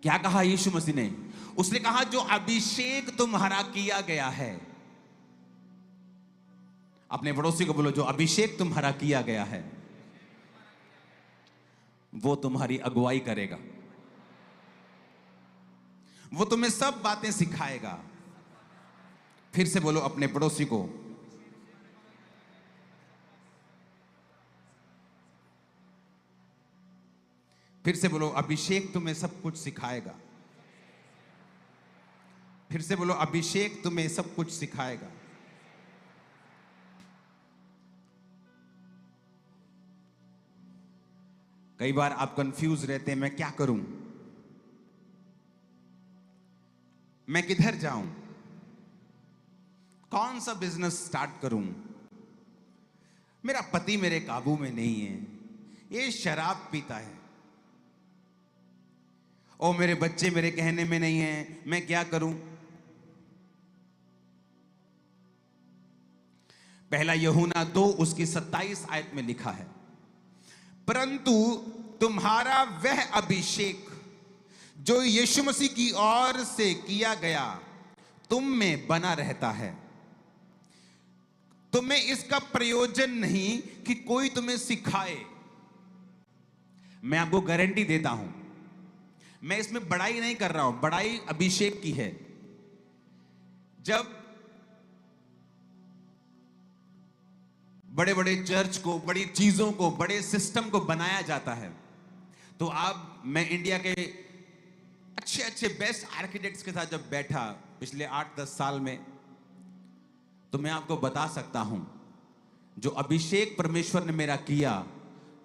क्या कहा यीशु मसीह ने? उसने कहा जो अभिषेक तुम्हारा किया गया है। अपने पड़ोसी को बोलो, जो अभिषेक तुम्हारा किया गया है वो तुम्हारी अगुवाई करेगा, वो तुम्हें सब बातें सिखाएगा। फिर से बोलो अपने पड़ोसी को, फिर से बोलो अभिषेक तुम्हें सब कुछ सिखाएगा। फिर से बोलो अभिषेक तुम्हें सब कुछ सिखाएगा। कई बार आप कंफ्यूज रहते हैं, मैं क्या करूं, मैं किधर जाऊं, कौन सा बिजनेस स्टार्ट करूं, मेरा पति मेरे काबू में नहीं है, ये शराब पीता है, और मेरे बच्चे मेरे कहने में नहीं है, मैं क्या करूं। पहला यूहन्ना 2 उसकी 27 आयत में लिखा है, परंतु तुम्हारा वह अभिषेक जो यीशु मसीह की ओर से किया गया तुम में बना रहता है। तुम्हें इसका प्रयोजन नहीं कि कोई तुम्हें सिखाए। मैं आपको गारंटी देता हूं, मैं इसमें बड़ाई नहीं कर रहा हूं, बड़ाई अभिषेक की है। जब बड़े बड़े चर्च को, बड़ी चीजों को, बड़े सिस्टम को बनाया जाता है, तो आप, मैं इंडिया के अच्छे अच्छे बेस्ट आर्किटेक्ट्स के साथ जब बैठा पिछले 8-10 साल में, तो मैं आपको बता सकता हूं जो अभिषेक परमेश्वर ने मेरा किया,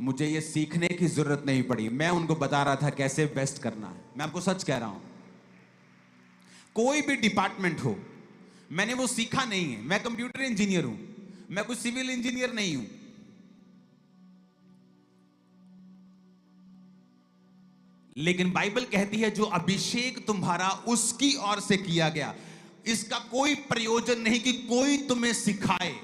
मुझे ये सीखने की जरूरत नहीं पड़ी। मैं उनको बता रहा था कैसे बेस्ट करना है। मैं आपको सच कह रहा हूं, कोई भी डिपार्टमेंट हो, मैंने वो सीखा नहीं है। मैं कंप्यूटर इंजीनियर हूं, मैं कोई सिविल इंजीनियर नहीं हूं। लेकिन बाइबल कहती है जो अभिषेक तुम्हारा उसकी ओर से किया गया, इसका कोई प्रयोजन नहीं कि कोई तुम्हें सिखाए,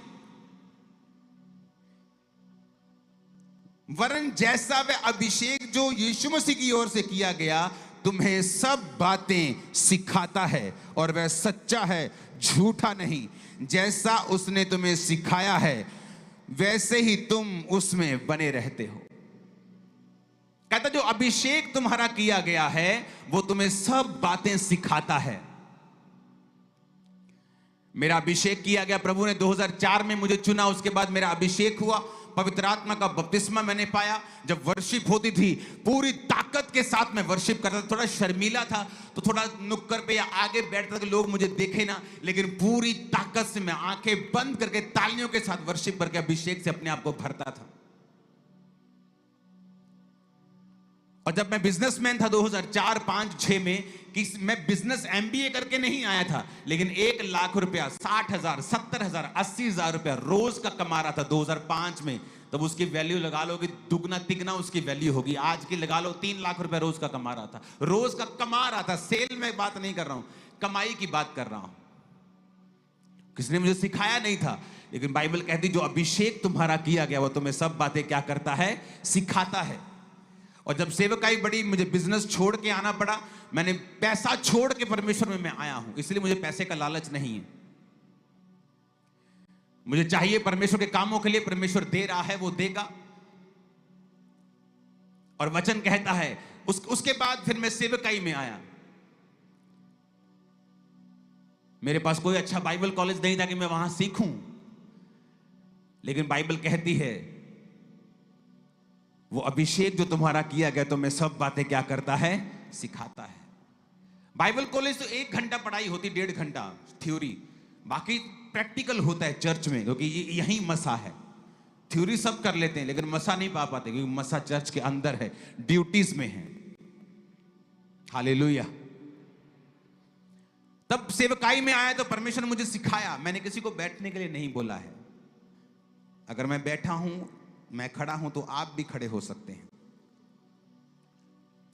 वरन जैसा वह अभिषेक जो यीशु मसीह की ओर से किया गया तुम्हें सब बातें सिखाता है, और वह सच्चा है, झूठा नहीं। जैसा उसने तुम्हें सिखाया है वैसे ही तुम उसमें बने रहते हो। कहता जो अभिषेक तुम्हारा किया गया है वो तुम्हें सब बातें सिखाता है। मेरा अभिषेक किया गया, प्रभु ने 2004 में मुझे चुना, उसके बाद मेरा अभिषेक हुआ, पवित्र आत्मा का बपतिस्मा मैंने पाया। जब वर्शिप होती थी पूरी ताकत के साथ में वर्शिप करता था। थोड़ा शर्मीला था तो थोड़ा नुक्कड़ पे या आगे बैठता था कि लोग मुझे देखे ना, लेकिन पूरी ताकत से मैं आंखें बंद करके तालियों के साथ वर्शिप करके अभिषेक से अपने आप को भरता था। और जब मैं बिजनेसमैन था 2004, 5, 6 में, कि मैं बिजनेस MBA करके नहीं आया था, लेकिन 1 लाख रुपया, 60,000, 70,000, 80,000 रुपया रोज का कमा रहा था 2005 में। तब उसकी वैल्यू लगा लो कि दुगना तिगना उसकी वैल्यू होगी। आज की लगा लो 3 लाख रुपया रोज का कमा रहा था, रोज का कमा रहा था। सेल में बात नहीं कर रहा हूं, कमाई की बात कर रहा हूं। किसने मुझे सिखाया नहीं था, लेकिन बाइबल कहती जो अभिषेक तुम्हारा किया गया वो तुम्हें सब बातें क्या करता है, सिखाता है। और जब सेवकाई बड़ी, मुझे बिजनेस छोड़ के आना पड़ा, मैंने पैसा छोड़ के परमेश्वर में मैं आया हूं। इसलिए मुझे पैसे का लालच नहीं है, मुझे चाहिए परमेश्वर के कामों के लिए, परमेश्वर दे रहा है वो देगा। और वचन कहता है उसके बाद फिर मैं सेवकाई में आया। मेरे पास कोई अच्छा बाइबल कॉलेज नहीं था कि मैं वहां सीखूं, लेकिन बाइबल कहती है वो अभिषेक जो तुम्हारा किया गया तो मैं सब बातें क्या करता है, सिखाता है। बाइबल कॉलेज तो 1 घंटा पढ़ाई होती, 1.5 घंटा थ्योरी, बाकी प्रैक्टिकल होता है चर्च में, क्योंकि यही मसा है। थ्योरी सब कर लेते हैं लेकिन मसा नहीं पा पाते, क्योंकि मसा चर्च के अंदर है, ड्यूटीज में है। हालेलुया। तब सेवकाई में आया तो परमेश्वर ने मुझे सिखाया। मैंने किसी को बैठने के लिए नहीं बोला है। अगर मैं बैठा हूं, मैं खड़ा हूं, तो आप भी खड़े हो सकते हैं।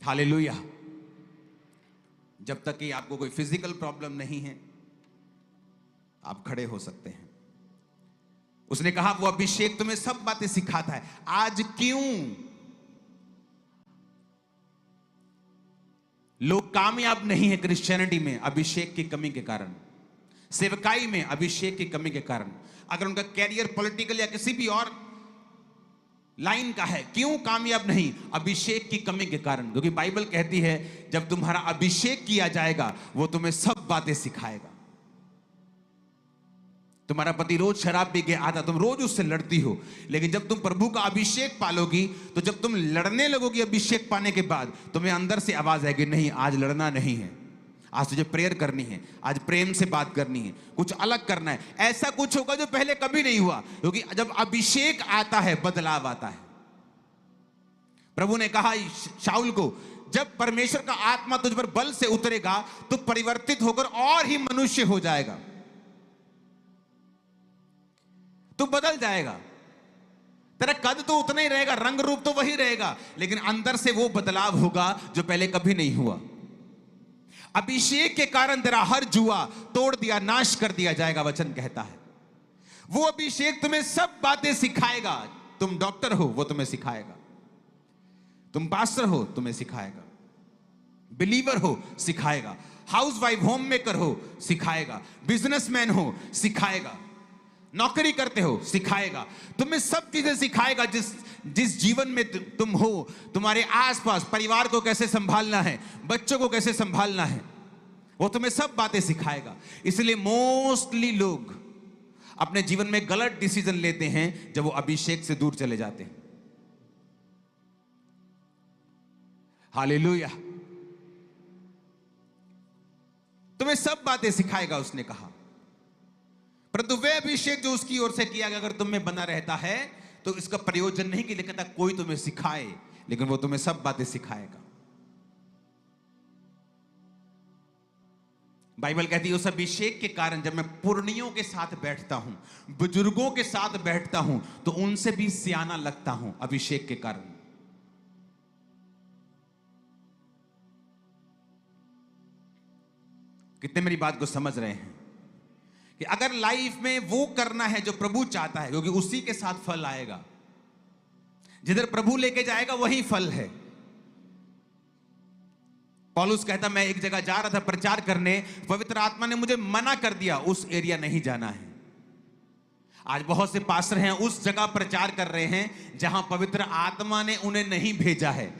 हालेलुया। जब तक कि आपको कोई फिजिकल प्रॉब्लम नहीं है, आप खड़े हो सकते हैं। उसने कहा वो अभिषेक तुम्हें सब बातें सिखाता है। आज क्यों लोग कामयाब नहीं है क्रिश्चियनिटी में अभिषेक की कमी के कारण, सेवकाई में अभिषेक की कमी के कारण। अगर उनका कैरियर पॉलिटिकल या किसी भी और लाइन का है, क्यों कामयाब नहीं? अभिषेक की कमी के कारण। क्योंकि बाइबल कहती है जब तुम्हारा अभिषेक किया जाएगा वो तुम्हें सब बातें सिखाएगा। तुम्हारा पति रोज शराब पी के आता, तुम रोज उससे लड़ती हो, लेकिन जब तुम प्रभु का अभिषेक पालोगी तो जब तुम लड़ने लगोगी अभिषेक पाने के बाद, तुम्हें अंदर से आवाज आएगी, नहीं आज लड़ना नहीं है, आज तुझे प्रेयर करनी है, आज प्रेम से बात करनी है, कुछ अलग करना है। ऐसा कुछ होगा जो पहले कभी नहीं हुआ, क्योंकि जब अभिषेक आता है बदलाव आता है। प्रभु ने कहा शाऊल को, जब परमेश्वर का आत्मा तुझ पर बल से उतरेगा तो परिवर्तित होकर और ही मनुष्य हो जाएगा, तू बदल जाएगा। तेरा कद तो उतना ही रहेगा, रंग रूप तो वही रहेगा, लेकिन अंदर से वो बदलाव होगा जो पहले कभी नहीं हुआ। अभिषेक के कारण तेरा हर जुआ तोड़ दिया, नाश कर दिया जाएगा, वचन कहता है। वो अभिषेक तुम्हें सब बातें सिखाएगा। तुम डॉक्टर हो वो तुम्हें सिखाएगा, तुम पास्टर हो तुम्हें सिखाएगा, बिलीवर हो सिखाएगा, हाउसवाइफ होम मेकर हो सिखाएगा, बिजनेसमैन हो सिखाएगा, नौकरी करते हो सिखाएगा। तुम्हें सब चीजें सिखाएगा। जिस जीवन में तुम हो, तुम्हारे आसपास परिवार को कैसे संभालना है, बच्चों को कैसे संभालना है, वो तुम्हें सब बातें सिखाएगा। इसलिए मोस्टली लोग अपने जीवन में गलत डिसीजन लेते हैं जब वो अभिषेक से दूर चले जाते हैं। हालेलुया। तुम्हें सब बातें सिखाएगा उसने कहा, परंतु वह अभिषेक जो उसकी ओर से किया गया अगर तुम में बना रहता है तो इसका प्रयोजन नहीं कि कहता कोई तुम्हें सिखाए, लेकिन वो तुम्हें सब बातें सिखाएगा। बाइबल कहती है उस अभिषेक के कारण जब मैं पुरनियों के साथ बैठता हूं, बुजुर्गों के साथ बैठता हूं, तो उनसे भी सियाना लगता हूं अभिषेक के कारण। कितने मेरी बात को समझ रहे हैं कि अगर लाइफ में वो करना है जो प्रभु चाहता है, क्योंकि उसी के साथ फल आएगा। जिधर प्रभु लेके जाएगा वही फल है। पौलुस कहता मैं एक जगह जा रहा था प्रचार करने, पवित्र आत्मा ने मुझे मना कर दिया उस एरिया नहीं जाना है। आज बहुत से पास्टर हैं उस जगह प्रचार कर रहे हैं जहां पवित्र आत्मा ने उन्हें नहीं भेजा है।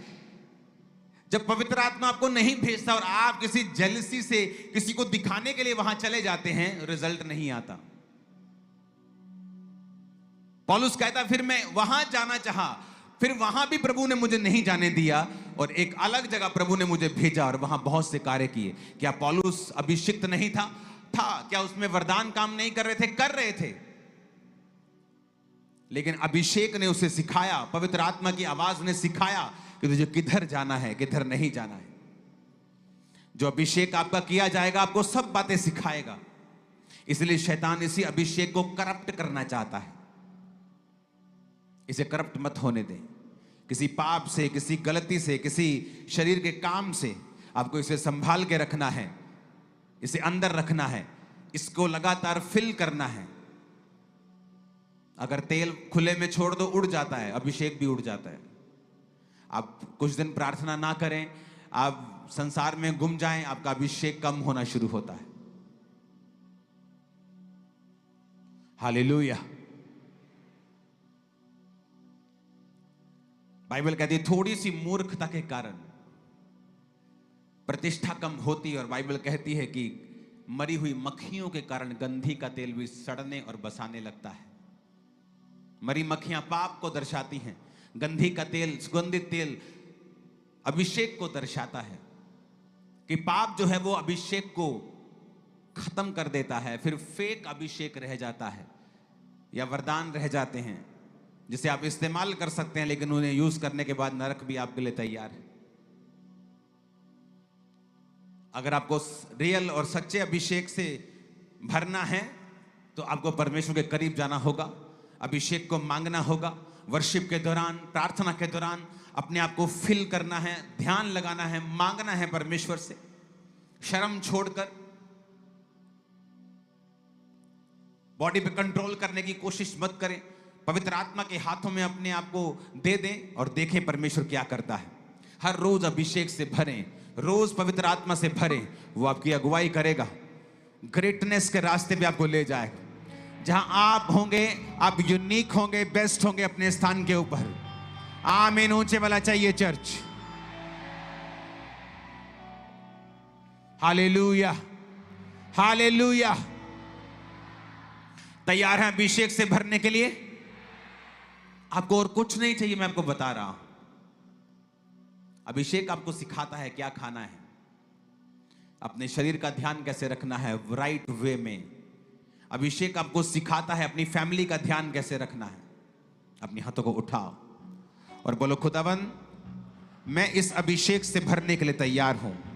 जब पवित्र आत्मा आपको नहीं भेजता और आप किसी जेलसी से किसी को दिखाने के लिए वहां चले जाते हैं, रिजल्ट नहीं आता। पौलुस कहता फिर मैं वहां जाना चाहा, फिर वहां भी प्रभु ने मुझे नहीं जाने दिया और एक अलग जगह प्रभु ने मुझे भेजा और वहां बहुत से कार्य किए। क्या पौलुस अभिषिक्त नहीं था? क्या उसमें वरदान काम नहीं कर रहे थे? कर रहे थे, लेकिन अभिषेक ने उसे सिखाया, पवित्र आत्मा की आवाज ने सिखाया कि तुझे किधर जाना है, किधर नहीं जाना है। जो अभिषेक आपका किया जाएगा आपको सब बातें सिखाएगा। इसलिए शैतान इसी अभिषेक को करप्ट करना चाहता है। इसे करप्ट मत होने दें। किसी पाप से, किसी गलती से, किसी शरीर के काम से आपको इसे संभाल के रखना है, इसे अंदर रखना है, इसको लगातार फिल करना है। अगर तेल खुले में छोड़ दो उड़ जाता है, अभिषेक भी उड़ जाता है। आप कुछ दिन प्रार्थना ना करें, आप संसार में गुम जाएं, आपका अभिषेक कम होना शुरू होता है। हालेलुया। बाइबल कहती है थोड़ी सी मूर्खता के कारण प्रतिष्ठा कम होती है, और बाइबल कहती है कि मरी हुई मक्खियों के कारण गंधी का तेल भी सड़ने और बसाने लगता है। मरी मक्खियां पाप को दर्शाती हैं, गंधी का तेल, सुगंधित तेल अभिषेक को दर्शाता है कि पाप जो है वो अभिषेक को खत्म कर देता है। फिर फेक अभिषेक रह जाता है या वरदान रह जाते हैं जिसे आप इस्तेमाल कर सकते हैं, लेकिन उन्हें यूज करने के बाद नरक भी आपके लिए तैयार है। अगर आपको रियल और सच्चे अभिषेक से भरना है तो आपको परमेश्वर के करीब जाना होगा, अभिषेक को मांगना होगा। वर्शिप के दौरान, प्रार्थना के दौरान अपने आप को फिल करना है, ध्यान लगाना है, मांगना है परमेश्वर से, शर्म छोड़कर। बॉडी पे कंट्रोल करने की कोशिश मत करें, पवित्र आत्मा के हाथों में अपने आप को दे दें और देखें परमेश्वर क्या करता है। हर रोज अभिषेक से भरें, रोज पवित्र आत्मा से भरे, वो आपकी अगुवाई करेगा, ग्रेटनेस के रास्ते पे आपको ले जाएगा। जहां आप होंगे, आप यूनिक होंगे, बेस्ट होंगे अपने स्थान के ऊपर। आमीन। ऊंचे वाला चाहिए चर्च। Hallelujah, hallelujah. तैयार हैं अभिषेक से भरने के लिए? आपको और कुछ नहीं चाहिए, मैं आपको बता रहा हूं। अभिषेक आपको सिखाता है क्या खाना है, अपने शरीर का ध्यान कैसे रखना है राइट वे में। अभिषेक आपको सिखाता है अपनी फैमिली का ध्यान कैसे रखना है। अपने हाथों को उठाओ और बोलो, खुदावन मैं इस अभिषेक से भरने के लिए तैयार हूं।